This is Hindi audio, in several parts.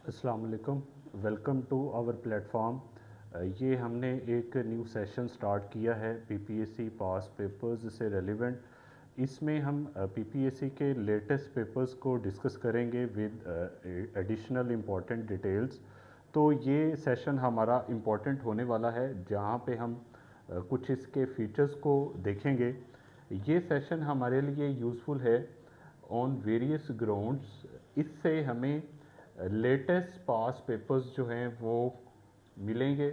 अस्सलाम वालेकुम, वेलकम टू आवर प्लेटफॉर्म। ये हमने एक न्यू सेशन स्टार्ट किया है पीपीएससी पास पेपर्स से रेलिवेंट। इसमें हम पीपीएससी के लेटेस्ट पेपर्स को डिस्कस करेंगे विद एडिशनल इम्पॉर्टेंट डिटेल्स। तो ये सेशन हमारा इम्पॉर्टेंट होने वाला है जहाँ पे हम कुछ इसके फीचर्स को देखेंगे। ये सेशन हमारे लिए यूज़फुल है ऑन वेरियस ग्राउंड्स। इससे हमें लेटेस्ट पास पेपर्स जो हैं वो मिलेंगे।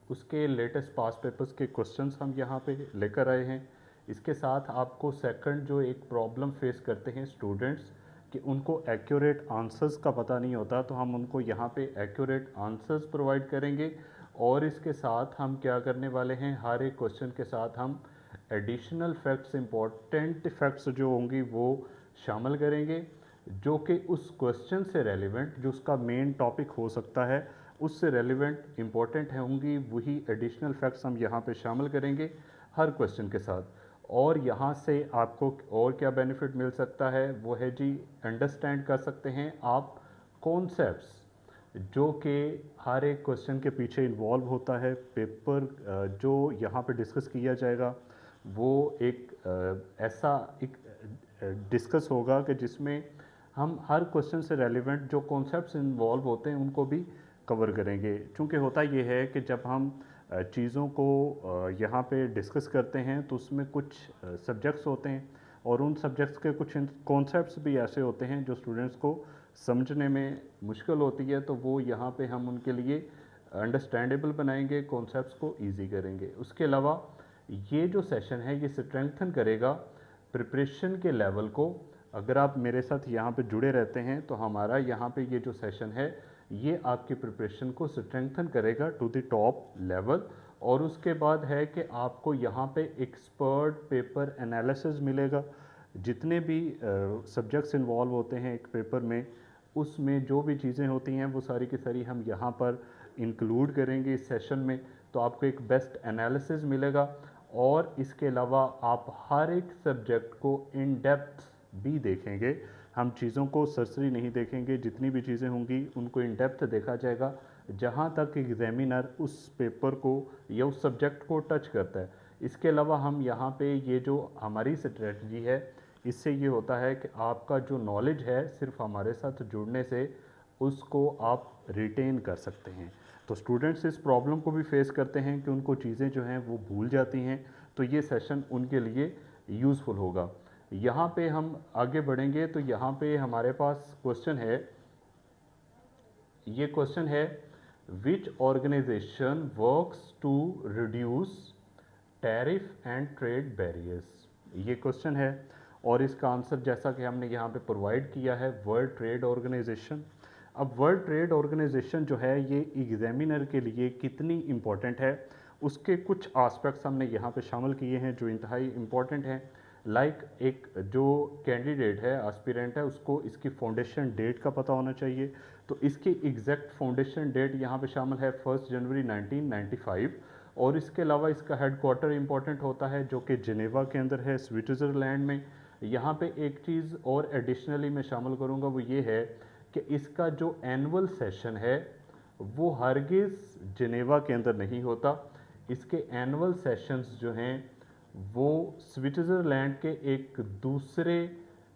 उसके लेटेस्ट पास पेपर्स के क्वेश्चंस हम यहाँ पे लेकर आए हैं। इसके साथ आपको सेकंड जो एक प्रॉब्लम फेस करते हैं स्टूडेंट्स कि उनको एक्यूरेट आंसर्स का पता नहीं होता, तो हम उनको यहाँ पे एक्यूरेट आंसर्स प्रोवाइड करेंगे। और इसके साथ हम क्या करने वाले हैं, हर एक क्वेश्चन के साथ हम एडिशनल फैक्ट्स, इम्पॉर्टेंट फैक्ट्स जो होंगी वो शामिल करेंगे, जो कि उस क्वेश्चन से रेलिवेंट, जो उसका मेन टॉपिक हो सकता है उससे रेलिवेंट इम्पॉर्टेंट होंगी, वही एडिशनल फैक्ट्स हम यहाँ पे शामिल करेंगे हर क्वेश्चन के साथ। और यहाँ से आपको और क्या बेनिफिट मिल सकता है वो है जी, अंडरस्टैंड कर सकते हैं आप कॉन्सेप्ट्स जो कि हर एक क्वेश्चन के पीछे इन्वॉल्व होता है। पेपर जो यहाँ पे डिस्कस किया जाएगा वो एक ऐसा एक डिस्कस होगा कि जिसमें हम हर क्वेश्चन से रेलिवेंट जो कॉन्सेप्ट्स इन्वॉल्व होते हैं उनको भी कवर करेंगे। चूँकि होता ये है कि जब हम चीज़ों को यहाँ पे डिस्कस करते हैं तो उसमें कुछ सब्जेक्ट्स होते हैं और उन सब्जेक्ट्स के कुछ कॉन्सेप्ट्स भी ऐसे होते हैं जो स्टूडेंट्स को समझने में मुश्किल होती है, तो वो यहाँ पे हम उनके लिए अंडरस्टैंडेबल बनाएंगे, कॉन्सेप्ट्स को इजी करेंगे। उसके अलावा ये जो सेशन है ये स्ट्रेंथन करेगा प्रिपरेशन के लेवल को। अगर आप मेरे साथ यहाँ पे जुड़े रहते हैं तो हमारा यहाँ पे ये जो सेशन है ये आपकी प्रिपरेशन को स्ट्रेंथन करेगा टू द टॉप लेवल। और उसके बाद है कि आपको यहाँ पे एक्सपर्ट पेपर एनालिसिस मिलेगा। जितने भी सब्जेक्ट्स इन्वॉल्व होते हैं एक पेपर में, उसमें जो भी चीज़ें होती हैं वो सारी की सारी हम यहाँ पर इंक्लूड करेंगे इस सेशन में। तो आपको एक बेस्ट एनालिसिस मिलेगा। और इसके अलावा आप हर एक सब्जेक्ट को इन डेप्थ भी देखेंगे। हम चीज़ों को सरसरी नहीं देखेंगे, जितनी भी चीज़ें होंगी उनको इन डेप्थ देखा जाएगा जहाँ तक एग्जामिनर उस पेपर को या उस सब्जेक्ट को टच करता है। इसके अलावा हम यहाँ पे ये जो हमारी स्ट्रेटजी है, इससे ये होता है कि आपका जो नॉलेज है सिर्फ हमारे साथ जुड़ने से उसको आप रिटेन कर सकते हैं। तो स्टूडेंट्स इस प्रॉब्लम को भी फेस करते हैं कि उनको चीज़ें जो हैं वो भूल जाती हैं, तो ये सेशन उनके लिए यूज़फुल होगा। यहाँ पे हम आगे बढ़ेंगे तो यहाँ पे हमारे पास क्वेश्चन है, ये क्वेश्चन है which organization works to reduce tariff and trade barriers. ये क्वेश्चन है और इसका आंसर जैसा कि हमने यहाँ पे प्रोवाइड किया है, वर्ल्ड ट्रेड ऑर्गेनाइजेशन। अब वर्ल्ड ट्रेड ऑर्गेनाइजेशन जो है ये एग्जामिनर के लिए कितनी इम्पोर्टेंट है उसके कुछ आस्पेक्ट्स हमने यहाँ पे शामिल किए हैं जो इंतहाई इम्पोर्टेंट हैं। लाइक एक जो कैंडिडेट है, एस्पिरेंट है, उसको इसकी फाउंडेशन डेट का पता होना चाहिए। तो इसकी एग्जैक्ट फाउंडेशन डेट यहाँ पे शामिल है 1 जनवरी 1995। और इसके अलावा इसका हेडक्वार्टर इंपॉर्टेंट होता है जो कि जिनेवा के अंदर है, स्विट्ज़रलैंड में। यहाँ पे एक चीज़ और एडिशनली मैं शामिल करूँगा वो ये है कि इसका जो एनुअल सेशन है वो हरगिज़ जिनेवा के अंदर नहीं होता। इसके एनुअल सेशंस जो हैं वो स्विट्ज़रलैंड के एक दूसरे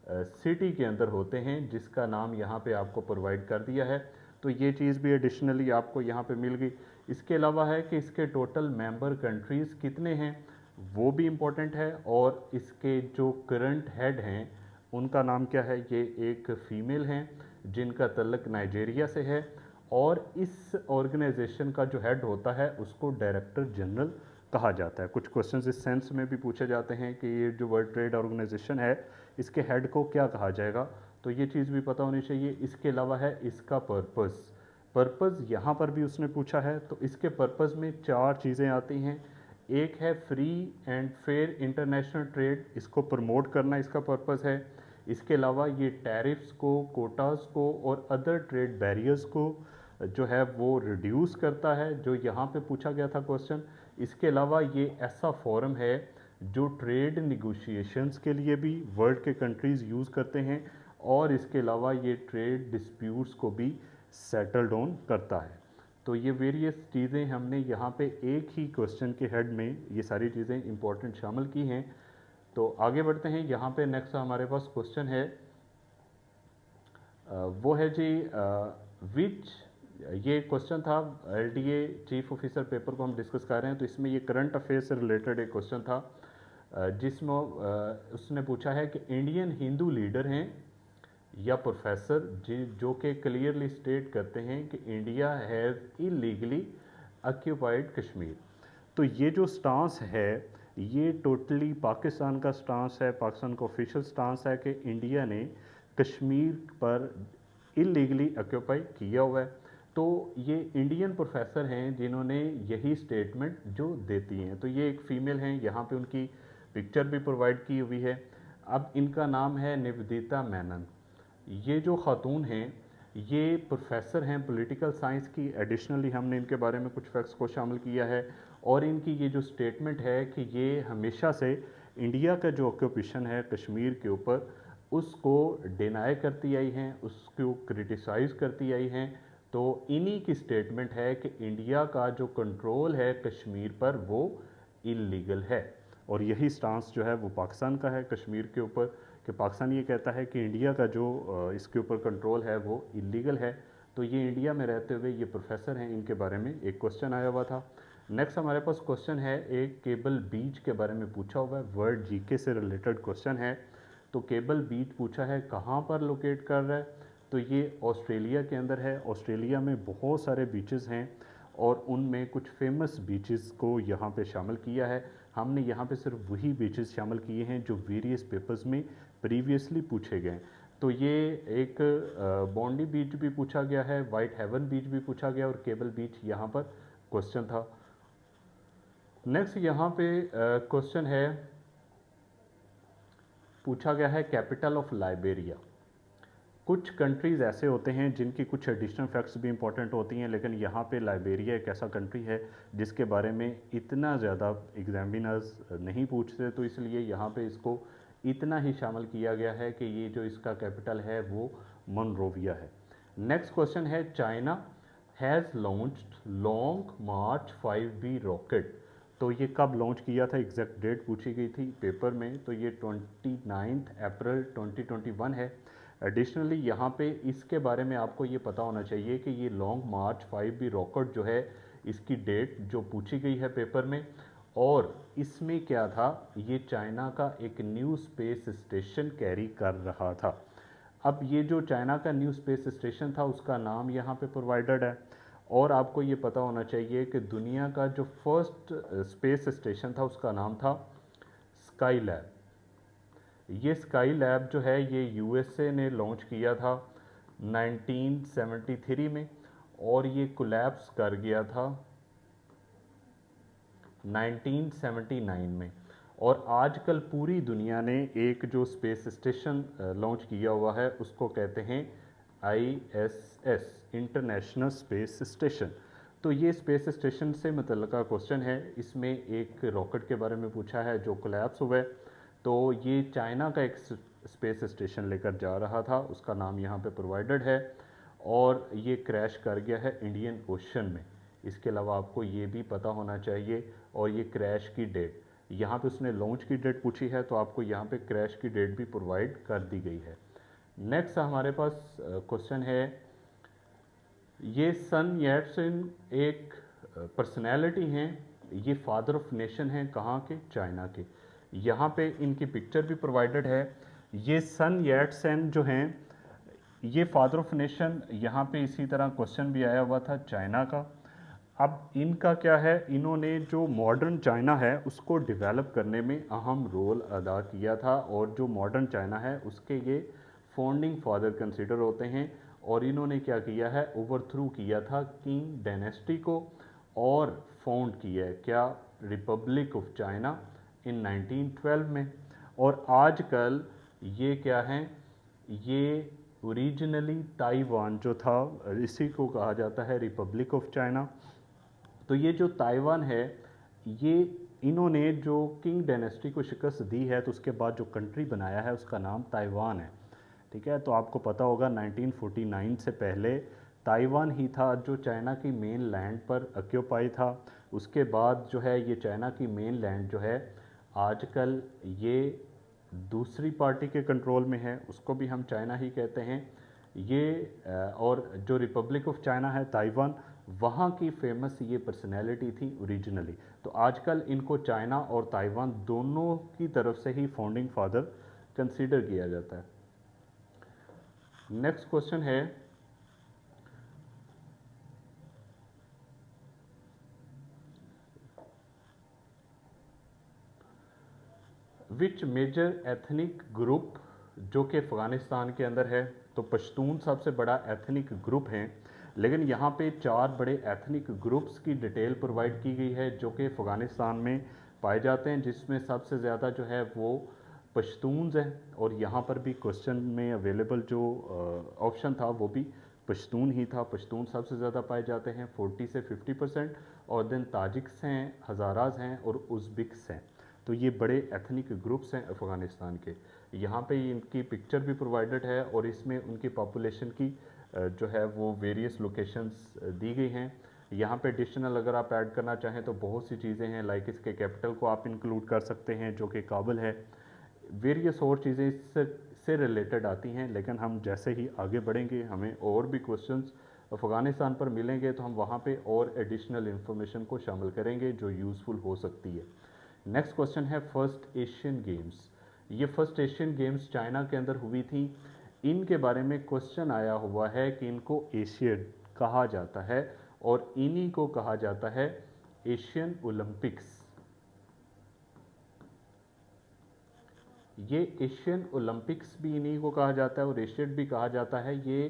सिटी के अंदर होते हैं जिसका नाम यहाँ पे आपको प्रोवाइड कर दिया है। तो ये चीज़ भी एडिशनली आपको यहाँ पे मिल गई। इसके अलावा है कि इसके टोटल मेंबर कंट्रीज़ कितने हैं वो भी इम्पोर्टेंट है। और इसके जो करंट हेड हैं उनका नाम क्या है, ये एक फ़ीमेल हैं जिनका तल्लक नाइजेरिया से है। और इस ऑर्गेनाइजेशन का जो हेड होता है उसको डायरेक्टर जनरल कहा जाता है। कुछ क्वेश्चंस इस सेंस में भी पूछे जाते हैं कि ये जो वर्ल्ड ट्रेड ऑर्गेनाइजेशन है इसके हेड को क्या कहा जाएगा, तो ये चीज़ भी पता होनी चाहिए। इसके अलावा है इसका पर्पज़ यहाँ पर भी उसने पूछा है। तो इसके पर्पज़ में 4 चीज़ें आती हैं। एक है free and fair international trade, इसको प्रमोट करना इसका पर्पज़ है। इसके अलावा ये टैरिफ्स को, कोटास को और अदर ट्रेड बैरियर्स को जो है वो रिड्यूस करता है, जो यहाँ पे पूछा गया था क्वेश्चन। इसके अलावा ये ऐसा फोरम है जो ट्रेड निगोशिएशंस के लिए भी वर्ल्ड के कंट्रीज़ यूज़ करते हैं और इसके अलावा ये ट्रेड डिस्प्यूट्स को भी सेटल डाउन करता है। तो ये वेरियस चीज़ें हमने यहाँ पे एक ही क्वेश्चन के हेड में ये सारी चीज़ें इंपॉर्टेंट शामिल की हैं। तो आगे बढ़ते हैं। यहाँ पे नेक्स्ट हमारे पास क्वेश्चन है, वो है जी विच, ये क्वेश्चन था एलडीए चीफ ऑफिसर पेपर को हम डिस्कस कर रहे हैं, तो इसमें ये करंट अफेयर से रिलेटेड एक क्वेश्चन था जिसमें उसने पूछा है कि इंडियन हिंदू लीडर हैं या प्रोफेसर जो कि क्लियरली स्टेट करते हैं कि India has illegally occupied Kashmir. तो ये जो स्टांस है ये टोटली पाकिस्तान का स्टांस है, पाकिस्तान का ऑफिशियल स्टांस है कि इंडिया ने कश्मीर पर इलीगली ऑक्यूपाई किया हुआ है। तो ये इंडियन प्रोफेसर हैं जिन्होंने यही स्टेटमेंट जो देती हैं। तो ये एक फ़ीमेल हैं, यहाँ पे उनकी पिक्चर भी प्रोवाइड की हुई है। अब इनका नाम है निवेदिता मेनन। ये जो खातून हैं ये प्रोफेसर हैं पॉलिटिकल साइंस की। एडिशनली हमने इनके बारे में कुछ फैक्ट्स को शामिल किया है और इनकी ये जो स्टेटमेंट है कि ये हमेशा से इंडिया का जो ऑक्यूपेशन है कश्मीर के ऊपर उसको डिनाई करती आई हैं, उसको क्रिटिसाइज़ करती आई हैं। तो इन्हीं की स्टेटमेंट है कि इंडिया का जो कंट्रोल है कश्मीर पर वो इलीगल है। और यही स्टांस जो है वो पाकिस्तान का है कश्मीर के ऊपर, कि पाकिस्तान ये कहता है कि इंडिया का जो इसके ऊपर कंट्रोल है वो इलीगल है। तो ये इंडिया में रहते हुए ये प्रोफेसर हैं, इनके बारे में एक क्वेश्चन आया हुआ था। नेक्स्ट हमारे पास क्वेश्चन है एक केबल बीच के बारे में पूछा हुआ है, वर्ल्ड जीके से रिलेटेड क्वेश्चन है। तो केबल बीच पूछा है कहाँ पर लोकेट कर रहा है, तो ये ऑस्ट्रेलिया के अंदर है। ऑस्ट्रेलिया में बहुत सारे बीचेस हैं और उनमें कुछ फेमस बीचेस को यहाँ पे शामिल किया है। हमने यहाँ पे सिर्फ वही बीचेस शामिल किए हैं जो वेरियस पेपर्स में प्रीवियसली पूछे गए। तो ये एक बॉन्डी बीच भी पूछा गया है, वाइट हेवन बीच भी पूछा गया और केबल बीच यहाँ पर क्वेश्चन था। नेक्स्ट यहाँ पे क्वेश्चन है, पूछा गया है कैपिटल ऑफ लाइबेरिया। कुछ कंट्रीज़ ऐसे होते हैं जिनकी कुछ एडिशनल फैक्ट्स भी इंपॉर्टेंट होती हैं, लेकिन यहाँ पे लाइबेरिया एक ऐसा कंट्री है जिसके बारे में इतना ज़्यादा एग्जामिनर्स नहीं पूछते, तो इसलिए यहाँ पे इसको इतना ही शामिल किया गया है कि ये जो इसका कैपिटल है वो मोनरोविया है। नेक्स्ट क्वेश्चन है, China has launched long March 5B rocket. तो ये कब लॉन्च किया था, एग्जैक्ट डेट पूछी गई थी पेपर में, तो ये 29 अप्रैल 2021 है। एडिशनली यहाँ पे इसके बारे में आपको ये पता होना चाहिए कि ये लॉन्ग मार्च 5B रॉकेट जो है इसकी डेट जो पूछी गई है पेपर में, और इसमें क्या था, ये चाइना का एक न्यू स्पेस स्टेशन कैरी कर रहा था। अब ये जो चाइना का न्यू स्पेस स्टेशन था उसका नाम यहाँ पे प्रोवाइडेड है, और आपको ये पता होना चाहिए कि दुनिया का जो फर्स्ट स्पेस स्टेशन था उसका नाम था स्काई लैब। ये स्काई लैब जो है ये यूएसए ने लॉन्च किया था 1973 में, और ये कोलैप्स कर गया था 1979 में। और आजकल पूरी दुनिया ने एक जो स्पेस स्टेशन लॉन्च किया हुआ है उसको कहते हैं ISS, इंटरनेशनल स्पेस स्टेशन। तो ये स्पेस स्टेशन से मुतल्लिका क्वेश्चन है। इसमें एक रॉकेट के बारे में पूछा है जो कोलैप्स हुआ है। तो ये चाइना का एक स्पेस स्टेशन लेकर जा रहा था, उसका नाम यहाँ पे प्रोवाइडेड है, और ये क्रैश कर गया है इंडियन ओशन में। इसके अलावा आपको ये भी पता होना चाहिए, और ये क्रैश की डेट, यहाँ पे उसने लॉन्च की डेट पूछी है तो आपको यहाँ पे क्रैश की डेट भी प्रोवाइड कर दी गई है। नेक्स्ट हमारे पास क्वेश्चन है, ये सन याटसेन एक पर्सनैलिटी हैं, ये फादर ऑफ नेशन हैं, कहाँ के, चाइना के। यहाँ पे इनकी पिक्चर भी प्रोवाइडेड है। ये सन याटसेन जो हैं ये फादर ऑफ नेशन, यहाँ पे इसी तरह क्वेश्चन भी आया हुआ था चाइना का। अब इनका क्या है, इन्होंने जो मॉडर्न चाइना है उसको डेवलप करने में अहम रोल अदा किया था, और जो मॉडर्न चाइना है उसके ये फाउंडिंग फादर कंसिडर होते हैं। और इन्होंने क्या किया है, ओवरथ्रू किया था किंग डायनेस्टी को, और फाउंड किया है क्या, रिपब्लिक ऑफ चाइना इन 1912 में। और आजकल ये क्या हैं, ये ओरिजिनली ताइवान जो था इसी को कहा जाता है रिपब्लिक ऑफ चाइना। तो ये जो ताइवान है ये इन्होंने जो किंग डायनेस्टी को शिकस्त दी है तो उसके बाद जो कंट्री बनाया है उसका नाम ताइवान है। ठीक है। तो आपको पता होगा 1949 से पहले ताइवान ही था जो चाइना की मेन लैंड पर ऑक्यूपाई था। उसके बाद जो है ये चाइना की मेन लैंड जो है आजकल ये दूसरी पार्टी के कंट्रोल में है, उसको भी हम चाइना ही कहते हैं। ये और जो रिपब्लिक ऑफ चाइना है ताइवान, वहाँ की फेमस ये पर्सनैलिटी थी ओरिजिनली। तो आजकल इनको चाइना और ताइवान दोनों की तरफ से ही फाउंडिंग फादर कंसीडर किया जाता है। नेक्स्ट क्वेश्चन है, विच मेजर एथनिक ग्रुप, जो कि अफ़गानिस्तान के अंदर है, तो पश्तून सबसे बड़ा एथनिक ग्रुप है। लेकिन यहाँ पे 4 बड़े एथनिक ग्रुप्स की डिटेल प्रोवाइड की गई है जो कि अफ़गानिस्तान में पाए जाते हैं, जिसमें सबसे ज़्यादा जो है वो पश्तून्स हैं। और यहाँ पर भी क्वेश्चन में अवेलेबल जो ऑप्शन था वो भी पश्तून ही था। पश्तून सबसे ज़्यादा पाए जाते हैं 40 से 50%, और देन ताजिक्स हैं, हज़ाराज हैं और उज़्बिक्स हैं। तो ये बड़े एथनिक ग्रुप्स हैं अफ़गानिस्तान के। यहाँ पे इनकी पिक्चर भी प्रोवाइडेड है और इसमें उनकी पॉपुलेशन की जो है वो वेरियस लोकेशंस दी गई हैं। यहाँ पे एडिशनल अगर आप ऐड करना चाहें तो बहुत सी चीज़ें हैं, लाइक इसके कैपिटल को आप इंक्लूड कर सकते हैं जो कि काबुल है। वेरियस और चीज़ें इससे रिलेटेड आती हैं, लेकिन हम जैसे ही आगे बढ़ेंगे हमें और भी क्वेश्चंस अफ़गानिस्तान पर मिलेंगे तो हम वहाँ पे और एडिशनल इन्फॉर्मेशन को शामिल करेंगे जो यूज़फुल हो सकती है। नेक्स्ट क्वेश्चन है फर्स्ट एशियन गेम्स। ये फर्स्ट एशियन गेम्स चाइना के अंदर हुई थी। इनके बारे में क्वेश्चन आया हुआ है कि इनको एशियन कहा जाता है और इन्हीं को कहा जाता है एशियन ओलंपिक्स। ये एशियन ओलंपिक्स भी इन्हीं को कहा जाता है और एशियड भी कहा जाता है। ये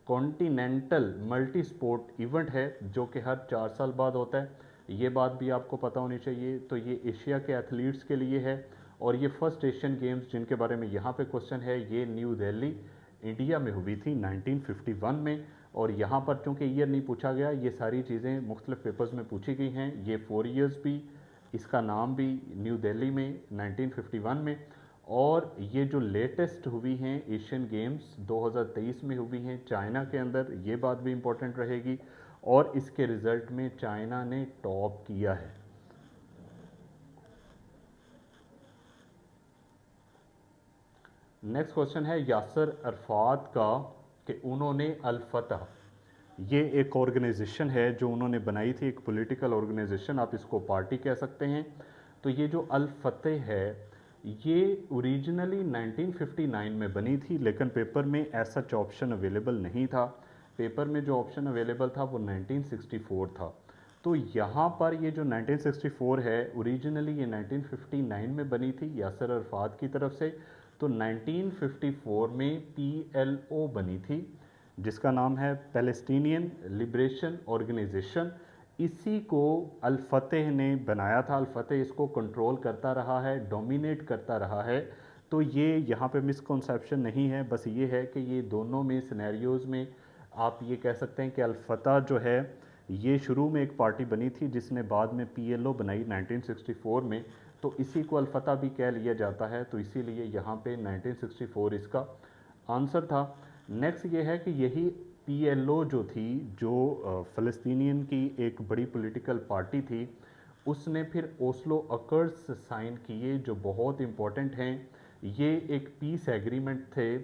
कॉन्टिनेंटल मल्टी स्पोर्ट इवेंट है जो कि हर 4 साल बाद होता है। ये बात भी आपको पता होनी चाहिए। तो ये एशिया के एथलीट्स के लिए है। और ये फर्स्ट एशियन गेम्स जिनके बारे में यहाँ पे क्वेश्चन है, ये न्यू दिल्ली इंडिया में हुई थी 1951 में। और यहाँ पर चूँकि ईयर नहीं पूछा गया, ये सारी चीज़ें मुख्तलिफ पेपर्स में पूछी गई हैं। ये 4 ईयर्स भी, इसका नाम भी न्यू दिल्ली में 1951 में। और ये जो लेटेस्ट हुई हैं एशियन गेम्स 2023 में हुई हैं चाइना के अंदर, ये बात भी इम्पोर्टेंट रहेगी। और इसके रिज़ल्ट में चाइना ने टॉप किया है। नेक्स्ट क्वेश्चन है यासर अरफात का कि उन्होंने अल फतह, ये एक ऑर्गेनाइजेशन है जो उन्होंने बनाई थी, एक पॉलिटिकल ऑर्गेनाइजेशन, आप इसको पार्टी कह सकते हैं। तो ये जो अल फतह है ये ओरिजिनली 1959 में बनी थी, लेकिन पेपर में ऐसा ऑप्शन अवेलेबल नहीं था। पेपर में जो ऑप्शन अवेलेबल था वो 1964 था। तो यहाँ पर ये जो 1964 है, ओरिजिनली ये 1959 में बनी थी यासर अरफात की तरफ से। तो 1954 में PLO बनी थी जिसका नाम है पैलेस्टीनियन लिबरेशन ऑर्गेनाइजेशन। इसी को अल फतह ने बनाया था। अल फतह इसको कंट्रोल करता रहा है, डोमिनेट करता रहा है। तो ये यहाँ पे मिसकॉन्सेप्शन नहीं है, बस ये है कि ये दोनों में सिनेरियोज़ में आप ये कह सकते हैं कि अल फतह जो है ये शुरू में एक पार्टी बनी थी जिसने बाद में PLO बनाई 1964 में। तो इसी को अल फतह भी कह लिया जाता है। तो इसीलिए यहाँ पे 1964 इसका आंसर था। नेक्स्ट ये है कि यही PLO जो थी, जो फ़लस्तीनियन की एक बड़ी पॉलिटिकल पार्टी थी, उसने फिर ओस्लो अकर्ड्स साइन किए जो बहुत इम्पोर्टेंट हैं। ये एक पीस एग्रीमेंट थे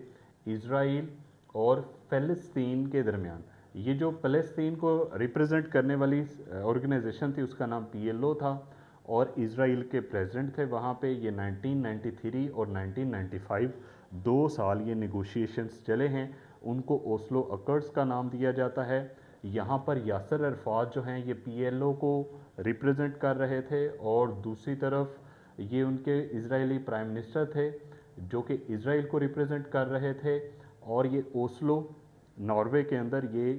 इज़राइल और फ़लस्तीन के दरमियान। ये जो फ़लस्तीन को रिप्रेजेंट करने वाली ऑर्गेनाइजेशन थी उसका नाम PLO था और इज़राइल के प्रेसिडेंट थे वहाँ पे। ये 1993 और 1995 2 साल ये नेगोशिएशंस चले हैं। उनको ओस्लो अकर्ड्स का नाम दिया जाता है। यहाँ पर यासर अरफात जो हैं ये PLO को रिप्रेजेंट कर रहे थे और दूसरी तरफ ये उनके इजरायली प्राइम मिनिस्टर थे जो कि इज़राइल को रिप्रेजेंट कर रहे थे। और ये ओस्लो नॉर्वे के अंदर ये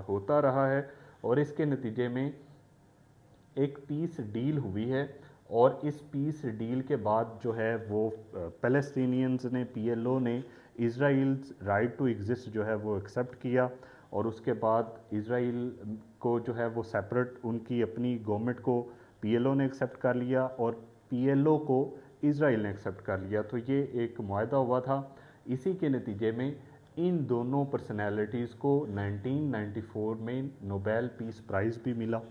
होता रहा है और इसके नतीजे में एक पीस डील हुई है। और इस पीस डील के बाद जो है वो पैलेस्टीनियंस ने, PLO ने इज़राइल्स राइट टू एग्जिस्ट जो है वो एक्सेप्ट किया। और उसके बाद इज़राइल को जो है वो सेपरेट उनकी अपनी गवर्नमेंट को PLO ने एक्सेप्ट कर लिया और PLO को इज़राइल ने एक्सेप्ट कर लिया। तो ये एक मुआहदा हुआ था। इसी के नतीजे में इन दोनों पर्सनैलिटीज़ को 1994 में नोबेल पीस प्राइज़ भी मिला।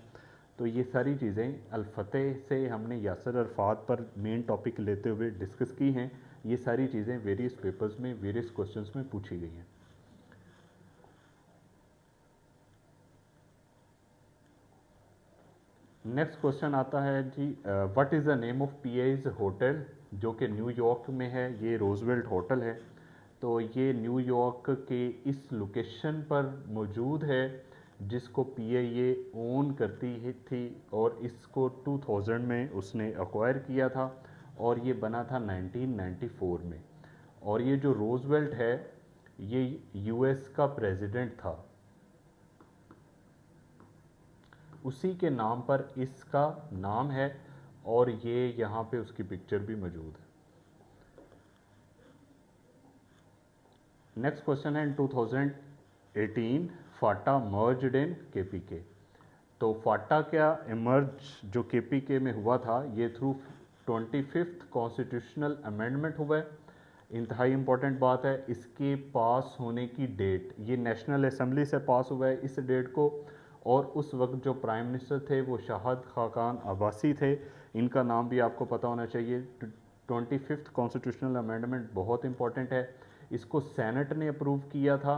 तो ये सारी चीज़ें अल-फतेह से हमने यासर अरफात पर मेन टॉपिक लेते हुए डिस्कस की हैं। ये सारी चीज़ें वेरियस पेपर्स में वेरियस क्वेश्चंस में पूछी गई हैं। नेक्स्ट क्वेश्चन आता है जी, what is the name of Pierre hotel, जो कि न्यूयॉर्क में है। ये रोजवेल्ट होटल है। तो ये न्यूयॉर्क के इस लोकेशन पर मौजूद है जिसको पीआईए ओन करती थी, और इसको 2000 में उसने एक्वायर किया था और ये बना था 1994 में। और ये जो रोजवेल्ट है ये यूएस का प्रेसिडेंट था, उसी के नाम पर इसका नाम है, और ये यहाँ पे उसकी पिक्चर भी मौजूद है। नेक्स्ट क्वेश्चन है, इन 2018 फाटा मर्ज्ड इन केपीके। तो फाटा क्या इमर्ज जो केपीके में हुआ था, ये थ्रू 25th कॉन्स्टिट्यूशनल अमेंडमेंट हुआ है। इंतहाई इंपॉर्टेंट बात है, इसके पास होने की डेट, ये नेशनल असेंबली से पास हुआ है इस डेट को, और उस वक्त जो प्राइम मिनिस्टर थे वो शाहद खाकान अब्बासी थे। इनका नाम भी आपको पता होना चाहिए। 25th कॉन्स्टिट्यूशनल अमेंडमेंट बहुत इंपॉर्टेंट है। इसको सेनेट ने अप्रूव किया था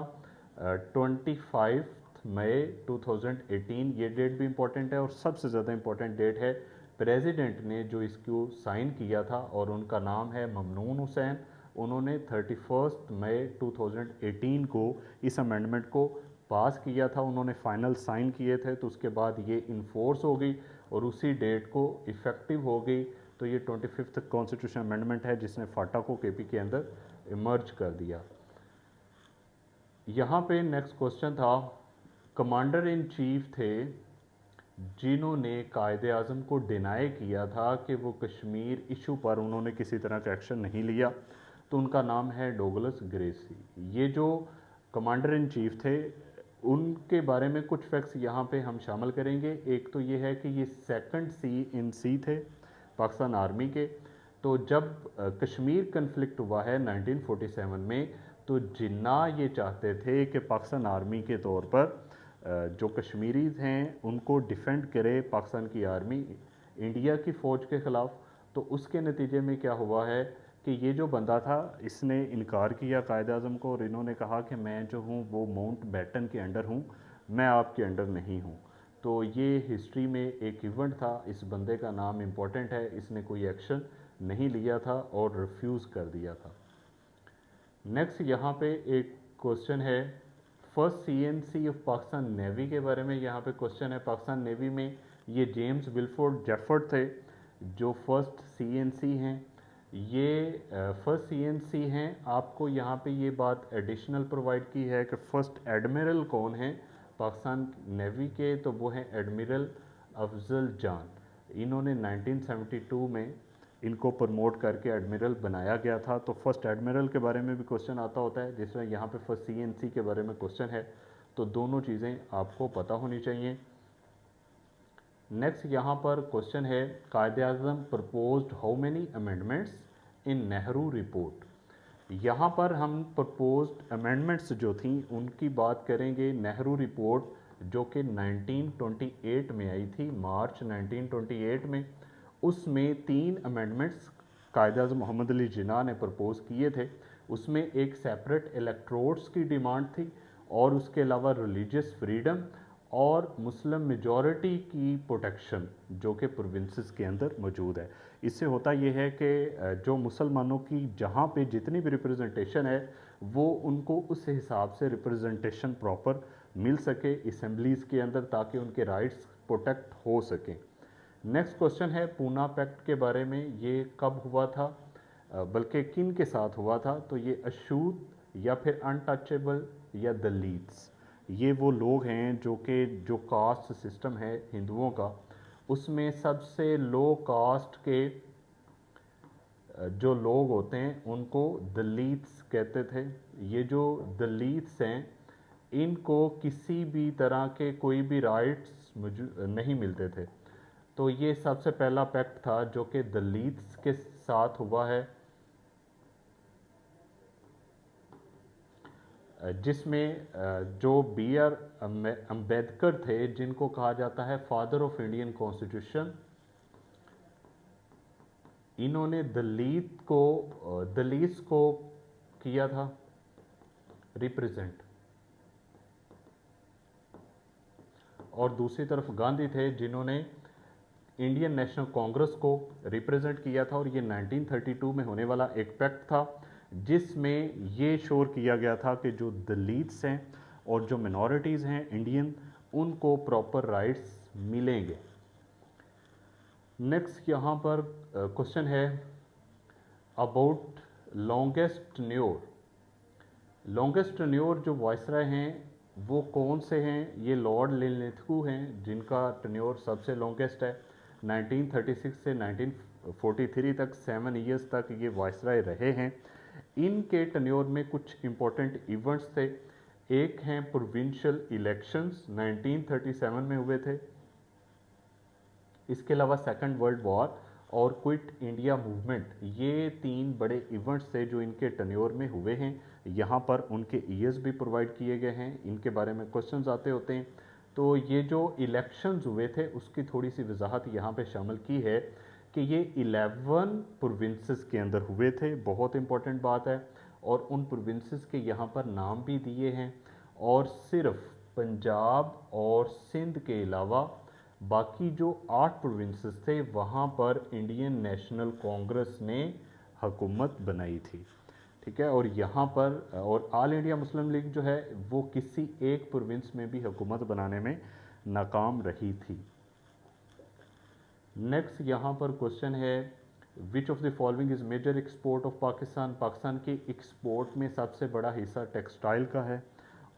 25 मई 2018। ये डेट भी इंपॉर्टेंट है, और सबसे ज़्यादा इंपॉर्टेंट डेट है प्रेसिडेंट ने जो इसको साइन किया था, और उनका नाम है ममनून हुसैन। उन्होंने 31 मई 2018 को इस अमेंडमेंट को पास किया था। उन्होंने फाइनल साइन किए थे, तो उसके बाद ये इन्फोर्स हो गई और उसी डेट को इफ़ेक्टिव हो गई। तो ये 25th कॉन्स्टिट्यूशन अमेंडमेंट है जिसने फाटा को केपी के अंदर इमर्ज कर दिया। यहाँ पे नेक्स्ट क्वेश्चन था, कमांडर इन चीफ थे जिन्होंने कायदे आज़म को डिनाई किया था कि वो कश्मीर इशू पर उन्होंने किसी तरह का एक्शन नहीं लिया, तो उनका नाम है डोगलस ग्रेसी। ये जो कमांडर इन चीफ थे उनके बारे में कुछ फैक्ट्स यहाँ पे हम शामिल करेंगे। एक तो ये है कि ये सेकंड CNC थे पाकिस्तान आर्मी के। तो जब कश्मीर कन्फ्लिक्ट हुआ है 1947 में, तो जिन्ना ये चाहते थे कि पाकिस्तान आर्मी के तौर पर जो कश्मीरीज हैं उनको डिफेंड करे पाकिस्तान की आर्मी इंडिया की फ़ौज के ख़िलाफ़। तो उसके नतीजे में क्या हुआ है कि ये जो बंदा था इसने इनकार किया कायद आज़म को, और इन्होंने कहा कि मैं जो हूँ वो माउंट बैटन के अंडर हूँ, मैं आपके अंडर नहीं हूँ। तो ये हिस्ट्री में एक इवेंट था। इस बंदे का नाम इम्पोर्टेंट है, इसने कोई एक्शन नहीं लिया था और रिफ्यूज़ कर दिया था। नेक्स्ट यहाँ पे एक क्वेश्चन है, first CNC of Pakistan navy के बारे में यहाँ पे क्वेश्चन है। पाकिस्तान नेवी में ये जेम्स विल्फोर्ड जेफर्ड थे जो फर्स्ट CNC हैं। ये फर्स्ट CNC हैं। आपको यहाँ पे ये बात एडिशनल प्रोवाइड की है कि फ़र्स्ट एडमिरल कौन है पाकिस्तान नेवी के, तो वो हैं एडमिरल अफजल जान। इन्होंने 1972 में इनको प्रमोट करके एडमिरल बनाया गया था। तो फर्स्ट एडमिरल के बारे में भी क्वेश्चन आता होता है, जिसमें यहाँ पे फर्स्ट CNC के बारे में क्वेश्चन है। तो दोनों चीज़ें आपको पता होनी चाहिए। नेक्स्ट यहाँ पर क्वेश्चन है, Qaide Azam proposed how many amendments in Nehru report. यहाँ पर हम प्रपोज्ड अमेंडमेंट्स जो थी उनकी बात करेंगे। नेहरू रिपोर्ट जो कि 1928 में आई थी, मार्च 1928 में, उसमें 3 अमेंडमेंट्स कायद-ए-आज़म मोहम्मद अली जिन्ना ने प्रपोज़ किए थे। उसमें एक सेपरेट इलेक्ट्रोड्स की डिमांड थी, और उसके अलावा रिलीजियस फ्रीडम और मुस्लिम मेजॉरिटी की प्रोटेक्शन जो कि प्रोविंसेस के अंदर मौजूद है। इससे होता यह है कि जो मुसलमानों की जहाँ पे जितनी भी रिप्रेजेंटेशन है वो उनको उस हिसाब से रिप्रेजेंटेशन प्रॉपर मिल सके असम्बलीज़ के अंदर, ताकि उनके राइट्स प्रोटेक्ट हो सकें। नेक्स्ट क्वेश्चन है पूना पैक्ट के बारे में। ये कब हुआ था, बल्कि किन के साथ हुआ था? तो ये अछूत या फिर अनटचेबल या दलित्स, ये वो लोग हैं जो कि जो कास्ट सिस्टम है हिंदुओं का, उसमें सबसे लो कास्ट के जो लोग होते हैं उनको दलित्स कहते थे। ये जो दलित्स हैं इनको किसी भी तरह के कोई भी राइट्स नहीं मिलते थे। तो ये सबसे पहला पैक्ट था जो कि दलित्स के साथ हुआ है। जिसमें जो बी आर अम्बेडकर थे, जिनको कहा जाता है फादर ऑफ इंडियन कॉन्स्टिट्यूशन, इन्होंने दलित को किया था रिप्रेजेंट, और दूसरी तरफ गांधी थे जिन्होंने इंडियन नेशनल कांग्रेस को रिप्रेजेंट किया था। और ये 1932 में होने वाला एक पैक्ट था जिसमें ये श्योर किया गया था कि जो दलित्स हैं और जो मिनॉरिटीज़ हैं इंडियन, उनको प्रॉपर राइट्स मिलेंगे। नेक्स्ट यहाँ पर क्वेश्चन है about longest tenure. Longest tenure जो वायसराय हैं वो कौन से हैं? ये लॉर्ड लिन्लिथगो हैं जिनका टेन्योर सबसे लॉन्गेस्ट है। 1936 से 1943 तक 7 ईयर्स तक ये वायसराय रहे हैं। इनके टेन्योर में कुछ इम्पोर्टेंट इवेंट्स थे। एक हैं प्रोविंशियल इलेक्शंस 1937 में हुए थे। इसके अलावा सेकंड वर्ल्ड वॉर और क्विट इंडिया मूवमेंट, ये 3 बड़े इवेंट्स थे जो इनके टेन्योर में हुए हैं। यहाँ पर उनके ईयर्स भी प्रोवाइड किए गए हैं, इनके बारे में क्वेश्चंस आते होते हैं। तो ये जो इलेक्शंस हुए थे उसकी थोड़ी सी वजाहत यहाँ पे शामिल की है कि ये 11 प्रोविंसेस के अंदर हुए थे, बहुत इंपॉर्टेंट बात है। और उन प्रोविंसेस के यहाँ पर नाम भी दिए हैं, और सिर्फ पंजाब और सिंध के अलावा बाकी जो 8 प्रोविंसेस थे वहाँ पर इंडियन नेशनल कांग्रेस ने हुकूमत बनाई थी, ठीक है। और यहाँ पर और ऑल इंडिया मुस्लिम लीग जो है वो किसी एक प्रोविंस में भी हुकूमत बनाने में नाकाम रही थी। नेक्स्ट यहाँ पर क्वेश्चन है which of the following is major export of Pakistan. Pakistan के एक्सपोर्ट में सबसे बड़ा हिस्सा टेक्सटाइल का है,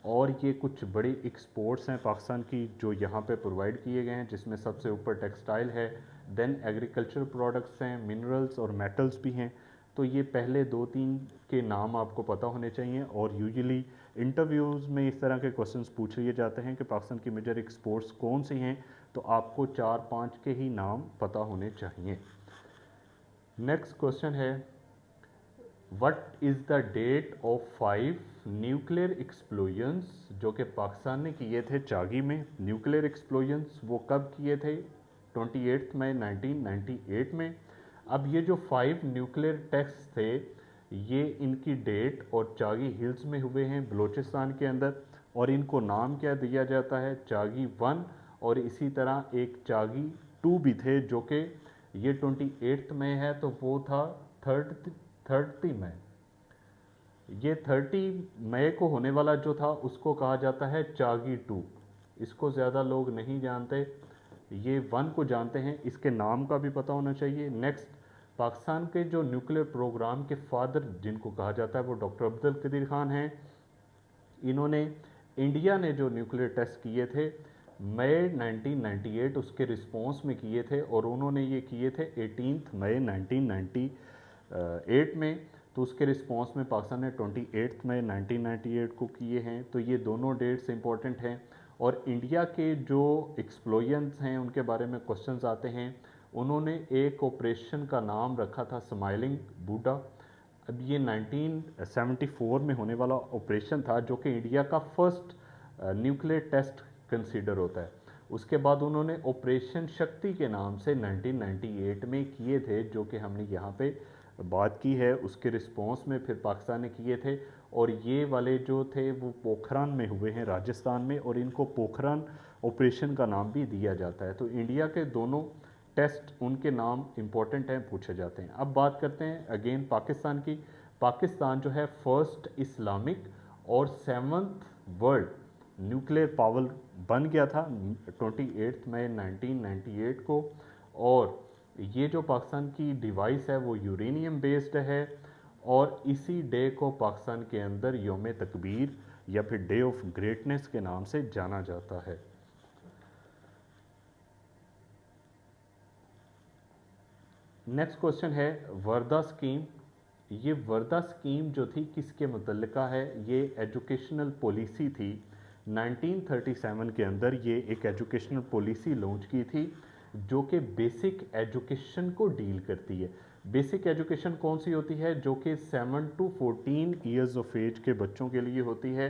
और ये कुछ बड़ी एक्सपोर्ट्स हैं पाकिस्तान की जो यहाँ पे प्रोवाइड किए गए हैं, जिसमें सबसे ऊपर टेक्सटाइल है, देन एग्रीकल्चर प्रोडक्ट्स हैं, मिनरल्स और मेटल्स भी हैं। तो ये पहले 2-3 के नाम आपको पता होने चाहिए, और यूजुअली इंटरव्यूज़ में इस तरह के क्वेश्चंस पूछ लिए जाते हैं कि पाकिस्तान की मेजर एक्सपोर्ट्स कौन सी हैं, तो आपको 4-5 के ही नाम पता होने चाहिए। नेक्स्ट क्वेश्चन है what is the date of 5 nuclear explosions जो कि पाकिस्तान ने किए थे चागी में। न्यूक्लियर एक्सप्लोजन्स वो कब किए थे? 28 मई 1998 में। अब ये जो 5 न्यूक्लियर टेस्ट थे ये इनकी डेट और चागी हिल्स में हुए हैं बलूचिस्तान के अंदर, और इनको नाम क्या दिया जाता है? चागी 1, और इसी तरह एक चागी 2 भी थे जो कि ये 28 में है, तो वो था 30 मई। ये 30 मई को होने वाला जो था उसको कहा जाता है चागी 2। इसको ज़्यादा लोग नहीं जानते, ये 1 को जानते हैं, इसके नाम का भी पता होना चाहिए। नेक्स्ट, पाकिस्तान के जो न्यूक्लियर प्रोग्राम के फादर जिनको कहा जाता है वो डॉक्टर अब्दुल कदीर खान हैं। इन्होंने इंडिया ने जो न्यूक्लियर टेस्ट किए थे मई 1998 उसके रिस्पॉन्स में किए थे, और उन्होंने ये किए थे 18 मई 1998 में। तो उसके रिस्पॉन्स में पाकिस्तान ने 28 मई 1998 को किए हैं। तो ये दोनों डेट्स इंपॉर्टेंट हैं। और इंडिया के जो एक्सप्लोजन्स हैं उनके बारे में क्वेश्चंस आते हैं। उन्होंने एक ऑपरेशन का नाम रखा था स्माइलिंग बूडा। अब ये 1974 में होने वाला ऑपरेशन था जो कि इंडिया का फर्स्ट न्यूक्लियर टेस्ट कंसीडर होता है। उसके बाद उन्होंने ऑपरेशन शक्ति के नाम से 1998 में किए थे, जो कि हमने यहाँ पे बात की है। उसके रिस्पॉन्स में फिर पाकिस्तान ने किए थे, और ये वाले जो थे वो पोखरान में हुए हैं राजस्थान में, और इनको पोखरान ऑपरेशन का नाम भी दिया जाता है। तो इंडिया के दोनों टेस्ट उनके नाम इम्पोर्टेंट हैं, पूछे जाते हैं। अब बात करते हैं अगेन पाकिस्तान की। पाकिस्तान जो है फर्स्ट इस्लामिक और 7th वर्ल्ड न्यूक्लियर पावर बन गया था 28 मई 1998 को। और ये जो पाकिस्तान की डिवाइस है वो यूरेनियम बेस्ड है, और इसी डे को पाकिस्तान के अंदर यौम तकबीर या फिर डे ऑफ ग्रेटनेस के नाम से जाना जाता है। नेक्स्ट क्वेश्चन है वर्धा स्कीम। ये वर्धा स्कीम जो थी किसके मुतल्लिका है? ये एजुकेशनल पॉलिसी थी। 1937 के अंदर ये एक एजुकेशनल पॉलिसी लॉन्च की थी जो कि बेसिक एजुकेशन को डील करती है। बेसिक एजुकेशन कौन सी होती है, जो कि 7 to 14 ईयर्स ऑफ एज के बच्चों के लिए होती है,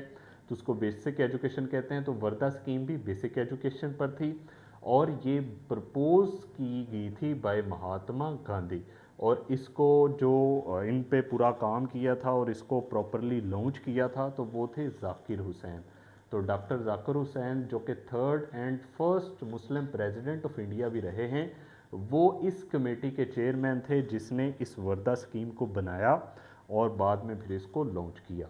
तो उसको बेसिक एजुकेशन कहते हैं। तो वर्धा स्कीम भी बेसिक एजुकेशन पर थी और ये प्रपोज की गई थी बाय महात्मा गांधी। और इसको जो इन पे पूरा काम किया था और इसको प्रॉपरली लॉन्च किया था तो वो थे जाकिर हुसैन। तो डॉक्टर जाकिर हुसैन जो कि 3rd and first Muslim president of India भी रहे हैं, वो इस कमेटी के चेयरमैन थे जिसने इस वर्धा स्कीम को बनाया और बाद में फिर इसको लॉन्च किया।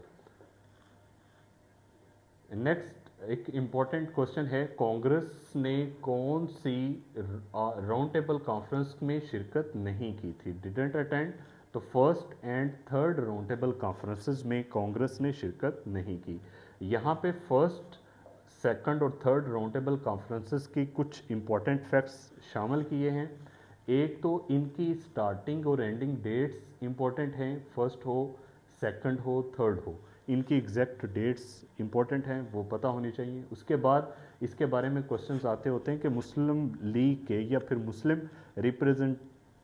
नेक्स्ट एक इम्पॉर्टेंट क्वेश्चन है, कांग्रेस ने कौन सी राउंड टेबल कॉन्फ्रेंस में शिरकत नहीं की थी, डिडेंट अटेंड। तो first and third round table conferences में कांग्रेस ने शिरकत नहीं की। यहाँ पे फर्स्ट सेकंड और थर्ड राउंड टेबल कॉन्फ्रेंसेस की कुछ इम्पॉर्टेंट फैक्ट्स शामिल किए हैं। एक तो इनकी स्टार्टिंग और एंडिंग डेट्स इम्पॉर्टेंट हैं, फर्स्ट हो, सेकंड हो, थर्ड हो, इनकी एग्जैक्ट डेट्स इंपॉर्टेंट हैं, वो पता होनी चाहिए। उसके बाद इसके बारे में क्वेश्चंस आते होते हैं कि मुस्लिम लीग के या फिर मुस्लिम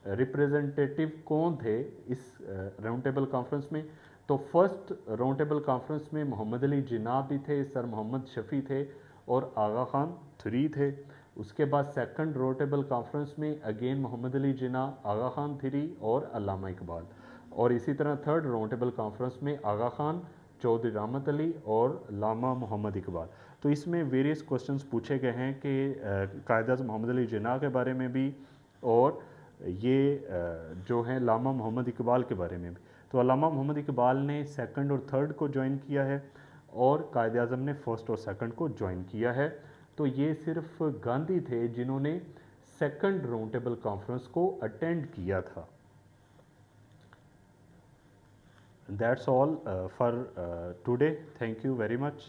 रिप्रेजेंटेटिव कौन थे इस राउंड टेबल कॉन्फ्रेंस में। तो फर्स्ट राउंड टेबल कॉन्फ्रेंस में मोहम्मद अली जिन्ना भी थे, सर मोहम्मद शफ़ी थे और आगा खान 3 थे। उसके बाद सेकंड राउंड टेबल कॉन्फ्रेंस में अगेन मोहम्मद अली जिन्ना, आगा खान 3 और अल्लामा इकबाल। और इसी तरह थर्ड राउंड टेबल कॉन्फ्रेंस में आगा खान, चौधरी रहमत अली और लामा मोहम्मद इकबाल। तो इसमें वेरियस क्वेश्चंस पूछे गए हैं कि कायद-ए-आज़म मोहम्मद अली जिन्ना के बारे में भी और ये जो हैं लामा मोहम्मद इकबाल के बारे में भी। तो अल्लामा मोहम्मद इकबाल ने सेकंड और थर्ड को ज्वाइन किया है और कायद-ए-आज़म ने फर्स्ट और सेकंड को ज्वाइन किया है। तो ये सिर्फ गांधी थे जिन्होंने सेकंड राउंड टेबल कॉन्फ्रेंस को अटेंड किया था। That's all for today. Thank you very much.